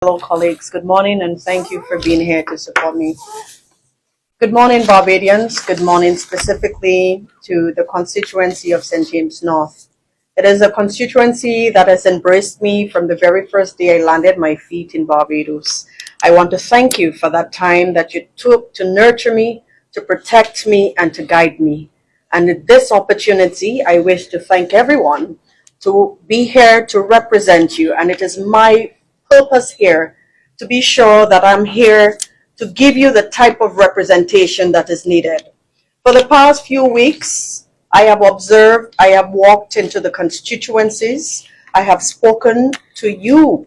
Hello, colleagues. Good morning, and thank you for being here to support me. Good morning, Barbadians. Good morning specifically to the constituency of St. James North. It is a constituency that has embraced me from the very first day I landed my feet in Barbados. I want to thank you for that time that you took to nurture me, to protect me, and to guide me. And at this opportunity, I wish to thank everyone to be here to represent you. And it is my purpose here to be sure that I'm here to give you the type of representation that is needed. For the past few weeks, I have observed, I have walked into the constituencies, I have spoken to you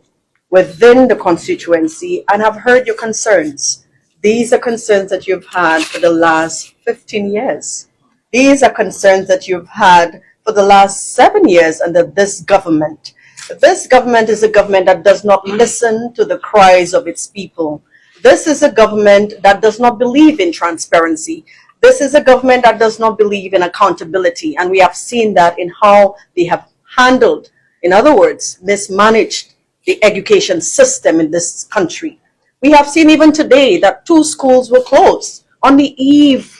within the constituency and have heard your concerns. These are concerns that you've had for the last 15 years. These are concerns that you've had for the last 7 years under this government. This government is a government that does not listen to the cries of its people. This is a government that does not believe in transparency. This is a government that does not believe in accountability. And we have seen that in how they have handled, in other words, mismanaged the education system in this country. We have seen even today that 2 schools were closed. On the eve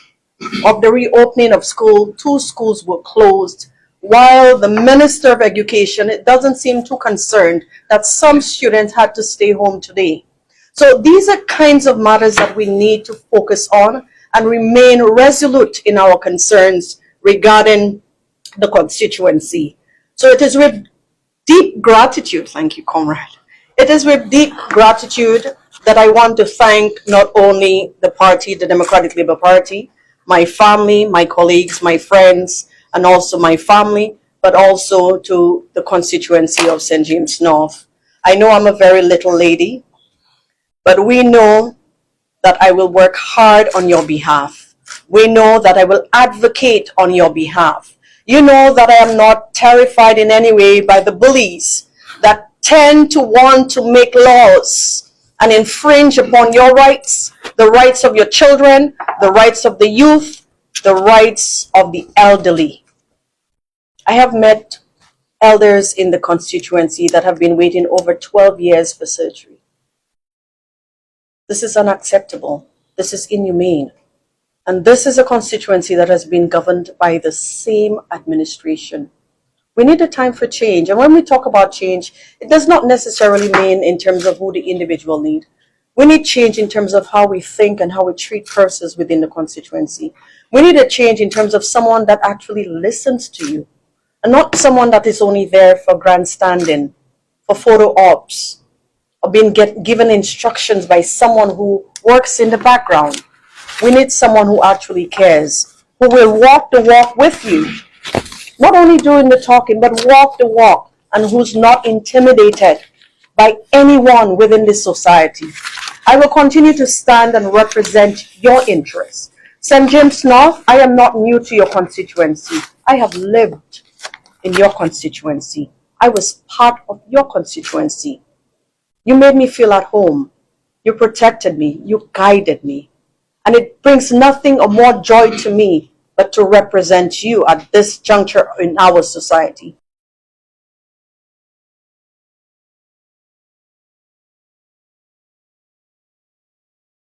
of the reopening of school, 2 schools were closed, while the Minister of Education, it doesn't seem too concerned that some students had to stay home today. So these are kinds of matters that we need to focus on and remain resolute in our concerns regarding the constituency. So it is with deep gratitude, thank you, comrade. It is with deep gratitude that I want to thank not only the party, the Democratic Labour Party, my family, my colleagues, my friends, and also my family, but also to the constituency of St. James North. I know I'm a very little lady, but we know that I will work hard on your behalf. We know that I will advocate on your behalf. You know that I am not terrified in any way by the bullies that tend to want to make laws and infringe upon your rights, the rights of your children, the rights of the youth, the rights of the elderly. I have met elders in the constituency that have been waiting over 12 years for surgery. This is unacceptable. This is inhumane. And this is a constituency that has been governed by the same administration. We need a time for change. And when we talk about change, it does not necessarily mean in terms of who the individual needs. We need change in terms of how we think and how we treat persons within the constituency. We need a change in terms of someone that actually listens to you, and not someone that is only there for grandstanding, for photo ops, or being given instructions by someone who works in the background. We need someone who actually cares, who will walk the walk with you, not only doing the talking, but walk the walk, and who's not intimidated by anyone within this society. I will continue to stand and represent your interests. St. James North, I am not new to your constituency. I have lived in your constituency. I was part of your constituency. You made me feel at home. You protected me. You guided me. And it brings nothing or more joy to me but to represent you at this juncture in our society.